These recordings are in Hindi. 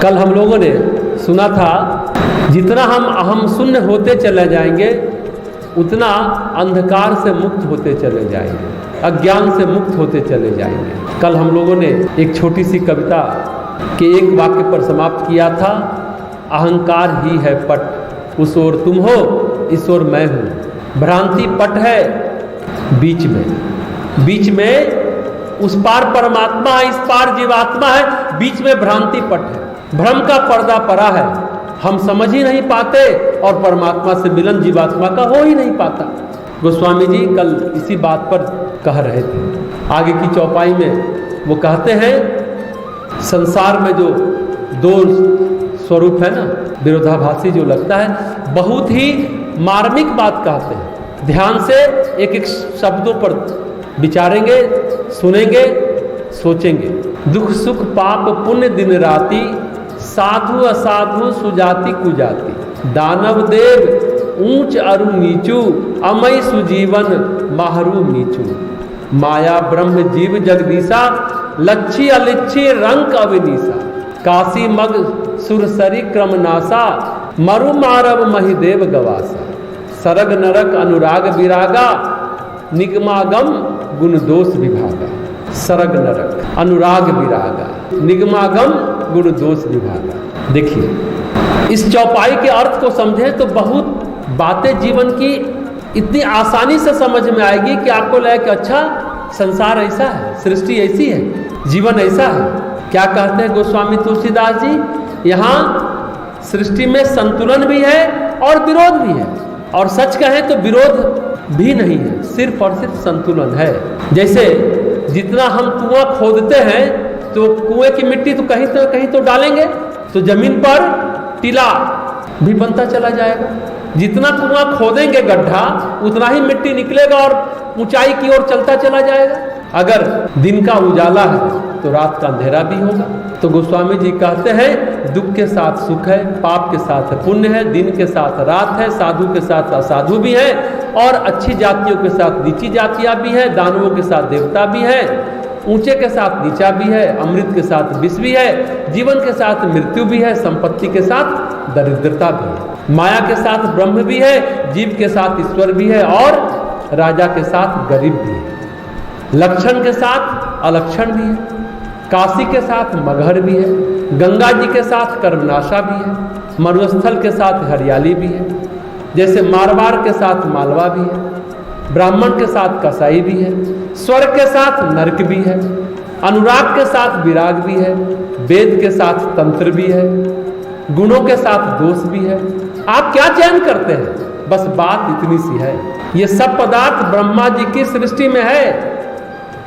कल हम लोगों ने सुना था, जितना हम अहम शून्य होते चले जाएंगे उतना अंधकार से मुक्त होते चले जाएंगे, अज्ञान से मुक्त होते चले जाएंगे। कल हम लोगों ने एक छोटी सी कविता के एक वाक्य पर समाप्त किया था, अहंकार ही है पट, उस ओर तुम हो इस ओर मैं हूँ। भ्रांति पट है बीच में उस पार परमात्मा है, इस पार जीवात्मा है, बीच में भ्रांति पट है। भ्रम का पर्दा पड़ा है, हम समझ ही नहीं पाते और परमात्मा से मिलन जीवात्मा का हो ही नहीं पाता। गोस्वामी जी कल इसी बात पर कह रहे थे। आगे की चौपाई में वो कहते हैं, संसार में जो दो स्वरूप है ना, विरोधाभासी जो लगता है, बहुत ही मार्मिक बात कहते हैं। ध्यान से एक एक शब्दों पर विचारेंगे, सुनेंगे, सोचेंगे। दुख सुख पाप पुण्य दिन राति, साधु असाधु सुजाति कुजाति। दानव देव ऊंच अरु नीचू, अमय सुजीवन माहरू नीचू। माया ब्रह्म जीव जगदीशा, लच्छी अलिच्छी रंक अविनीसा। काशी मग सुरसरी क्रमनासा, मरु मारव महिदेव गवासा। सरग नरक अनुराग विरागा, निगमागम गुण दोष विभागा। सरग नरक अनुराग विरागा, निगमागम गुण दोष विभागा। देखिए, इस चौपाई के अर्थ को समझें तो बहुत बातें जीवन की इतनी आसानी से समझ में आएगी कि आपको लगे कि अच्छा, संसार ऐसा है, सृष्टि ऐसी है, जीवन ऐसा है। क्या कहते हैं गोस्वामी तुलसीदास जी, यहाँ सृष्टि में संतुलन भी है और विरोध भी है। और सच कहें तो विरोध भी नहीं है, सिर्फ और सिर्फ संतुलन है। जैसे जितना हम कुआं खोदते हैं तो कुएं की मिट्टी तो कहीं तो डालेंगे, तो जमीन पर टीला भी बनता चला जाएगा। जितना कुआं खोदेंगे गड्ढा, उतना ही मिट्टी निकलेगा और ऊंचाई की ओर चलता चला जाएगा। अगर दिन का उजाला है तो रात का अंधेरा भी होगा। तो गोस्वामी जी कहते हैं, दुख के साथ सुख है, पाप के साथ पुण्य है, दिन के साथ रात है, साधु के साथ असाधु भी है, और अच्छी जातियों के साथ नीची जातियां भी है, दानवों के साथ देवता भी है, ऊंचे के साथ नीचा भी है, अमृत के साथ विष भी है, जीवन के साथ मृत्यु भी है, संपत्ति के साथ दरिद्रता भी है, माया के साथ ब्रह्म भी है, जीव के साथ ईश्वर भी है, और राजा के साथ गरीब भी है, लक्षण के साथ अलक्षण भी है, काशी के साथ मगहर भी है, गंगा जी के साथ कर्मनाशा भी है, मरुस्थल के साथ हरियाली भी है, जैसे मारवाड़ के साथ मालवा भी है, ब्राह्मण के साथ कसाई भी है, स्वर्ग के साथ नरक भी है, अनुराग के साथ विराग भी है, वेद के साथ तंत्र भी है, गुणों के साथ दोष भी है। आप क्या चयन करते हैं? बस बात इतनी सी है। ये सब पदार्थ ब्रह्मा जी की सृष्टि में है।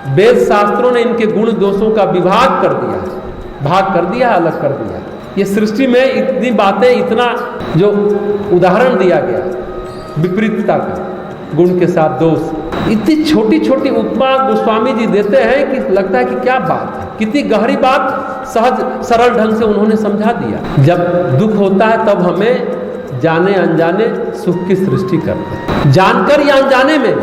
वेद शास्त्रों ने इनके गुण दोषों का विभाग कर दिया, भाग कर दिया, अलग कर दिया। ये सृष्टि में इतनी बातें, इतना जो उदाहरण दिया गया विपरीतता का, गुण के साथ दोष, इतनी छोटी छोटी उपमा गोस्वामी जी देते हैं कि लगता है कि क्या बात है, कितनी गहरी बात सहज सरल ढंग से उन्होंने समझा दिया। जब दुख होता है तब हमें जाने अनजाने सुख की सृष्टि करते हैं, जानकर या अनजाने में।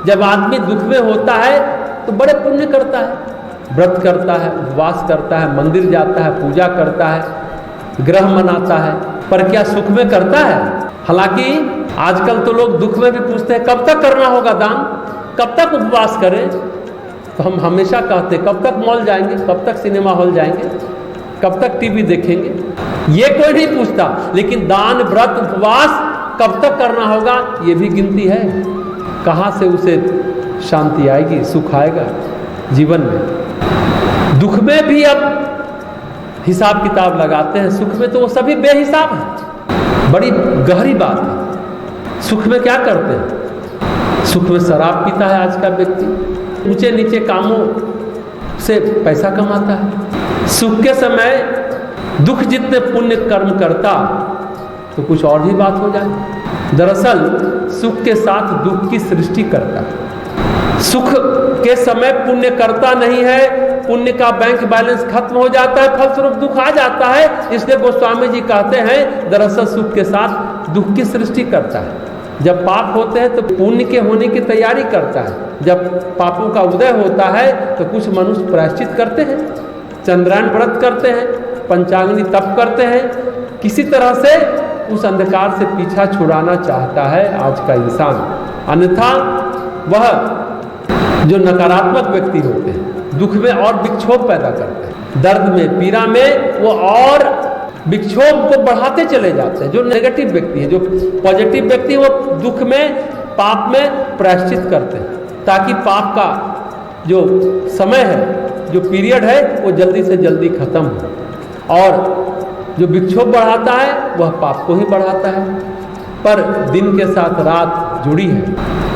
जब आदमी दुख में होता है तो बड़े पुण्य करता है, व्रत करता है, उपवास करता है, मंदिर जाता है, पूजा करता है, ग्रह मनाता है, पर क्या सुख में करता है? हालांकि आजकल तो लोग दुख में भी पूछते हैं कब तक करना होगा दान, कब तक उपवास करें। तो हम हमेशा कहते हैं कब तक मॉल जाएंगे, कब तक सिनेमा हॉल जाएंगे, कब तक टीवी देखेंगे, ये कोई नहीं पूछता। लेकिन दान व्रत उपवास कब तक करना होगा, ये भी गिनती है। कहाँ से उसे शांति आएगी, सुख आएगा जीवन में। दुख में भी अब हिसाब किताब लगाते हैं, सुख में तो वो सभी बेहिसाब है। बड़ी गहरी बात है। सुख में क्या करते हैं? सुख में शराब पीता है आज का व्यक्ति, ऊंचे नीचे कामों से पैसा कमाता है, सुख के समय दुख जितने पुण्य कर्म करता तो कुछ और भी बात हो जाए। दरअसल सुख के साथ दुख की सृष्टि करता। सुख के समय पुण्य करता नहीं है, पुण्य का बैंक बैलेंस खत्म हो जाता है, फलस्वरूप दुख आ जाता है। इसलिए गोस्वामी जी कहते हैं दरअसल सुख के साथ दुख की सृष्टि करता है। जब पाप होते हैं तो पुण्य के होने की तैयारी करता है। जब पापों का उदय होता है तो कुछ मनुष्य प्रायश्चित करते हैं, चंद्रायण व्रत करते हैं, पंचाग्नि तप करते हैं, किसी तरह से उस अंधकार से पीछा छुड़ाना चाहता है आज का इंसान। अन्यथा वह जो नकारात्मक व्यक्ति होते हैं दुख में और विक्षोभ पैदा करते हैं, दर्द में पीड़ा में वो और विक्षोभ को बढ़ाते चले जाते हैं। जो नेगेटिव व्यक्ति है, जो पॉजिटिव व्यक्ति है, वो दुख में पाप में प्रायश्चित करते हैं ताकि पाप का जो समय है, जो पीरियड है, वो जल्दी से जल्दी खत्म हो। और जो विक्षोभ बढ़ाता है वह पाप को ही बढ़ाता है। पर दिन के साथ रात जुड़ी है,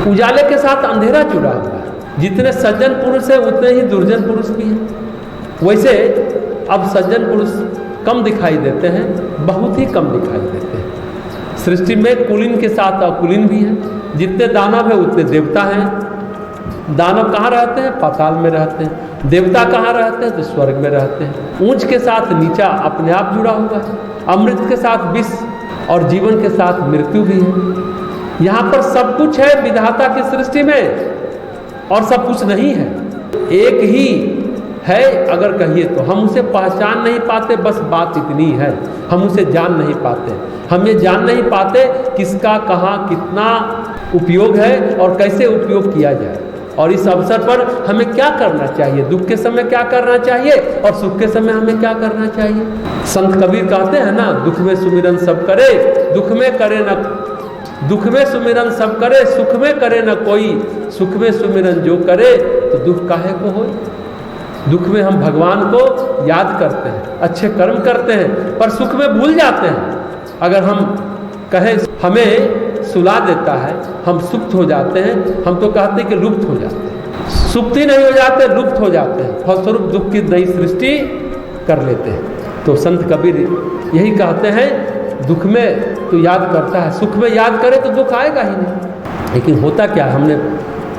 उजाले के साथ अंधेरा जुड़ा हुआ है। जितने सज्जन पुरुष हैं उतने ही दुर्जन पुरुष भी हैं। वैसे अब सज्जन पुरुष कम दिखाई देते हैं, बहुत ही कम दिखाई देते हैं। सृष्टि में कुलीन के साथ अकुलीन भी हैं। जितने दानव हैं उतने देवता हैं। दानव कहाँ रहते हैं? पाताल में रहते हैं। देवता कहाँ रहते हैं? तो स्वर्ग में रहते हैं। ऊंच के साथ नीचा अपने आप जुड़ा हुआ है। अमृत के साथ विष और जीवन के साथ मृत्यु भी है। यहाँ पर सब कुछ है विधाता की सृष्टि में और सब कुछ नहीं है। एक ही है अगर कहिए तो हम उसे पहचान नहीं पाते, बस बात इतनी है। हम उसे जान नहीं पाते। हम ये जान नहीं पाते किसका कहाँ कितना उपयोग है और कैसे उपयोग किया जाए। और इस अवसर पर हमें क्या करना चाहिए, दुख के समय क्या करना चाहिए और सुख के समय हमें क्या करना चाहिए। संत कबीर कहते हैं ना, दुख में सुमिरन सब करे, दुख में करे न, दुख में सुमिरन सब करे, सुख में करे न कोई, सुख में सुमिरन जो करे तो दुख काहे को होए। दुख में हम भगवान को याद करते हैं, अच्छे कर्म करते हैं, पर सुख में भूल जाते हैं। अगर हम कहें हमें सुला देता है, हम सुप्त हो जाते हैं, हम तो कहते हैं कि लुप्त हो जाते हैं। सुप्त ही नहीं हो जाते, लुप्त हो जाते हैं, फलस्वरूप दुख की नई सृष्टि कर लेते हैं। तो संत कबीर यही कहते हैं, दुख में तो याद करता है, सुख में याद करे तो दुख आएगा ही नहीं। लेकिन होता क्या, हमने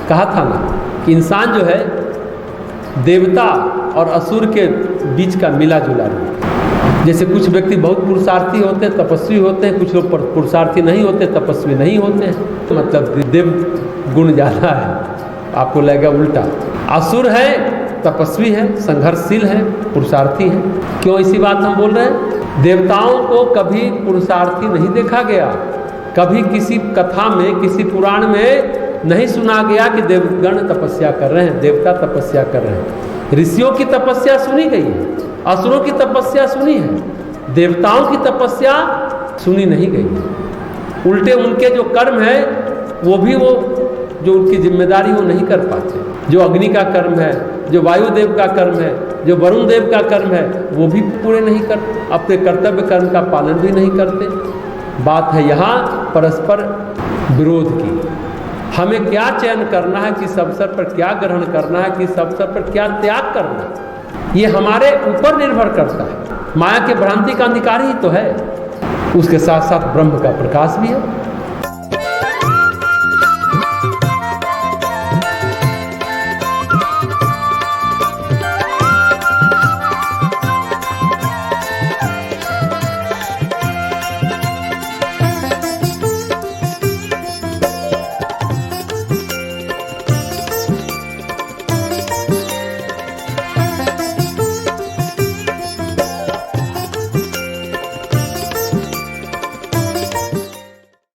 कहा था ना कि इंसान जो है देवता और असुर के बीच का मिला जुला रूप। जैसे कुछ व्यक्ति बहुत पुरुषार्थी होते हैं, तपस्वी होते हैं, कुछ लोग पुरुषार्थी नहीं होते, तपस्वी नहीं होते हैं, तो मतलब देव गुण ज़्यादा है, आपको लगेगा उल्टा। असुर है, तपस्वी है, संघर्षशील है, पुरुषार्थी है। क्यों ऐसी बात हम बोल रहे हैं? देवताओं को कभी पुरुषार्थी नहीं देखा गया। कभी किसी कथा में, किसी पुराण में नहीं सुना गया कि देवगण तपस्या कर रहे हैं, देवता तपस्या कर रहे हैं। ऋषियों की तपस्या सुनी गई है, असुरों की तपस्या सुनी है, देवताओं की तपस्या सुनी नहीं गई है। उल्टे उनके जो कर्म है वो भी वो जो उनकी जिम्मेदारी वो नहीं कर पाते। जो अग्नि का कर्म है, जो वायुदेव का कर्म है, जो वरुण देव का कर्म है, वो भी पूरे नहीं करते, अपने कर्तव्य कर्म का पालन भी नहीं करते। बात है यहाँ परस्पर विरोध की। हमें क्या चयन करना है, किस अवसर पर क्या ग्रहण करना है, किस अवसर पर क्या त्याग करना है, ये हमारे ऊपर निर्भर करता है। माया के भ्रांति का अंधकार ही तो है, उसके साथ साथ ब्रह्म का प्रकाश भी है।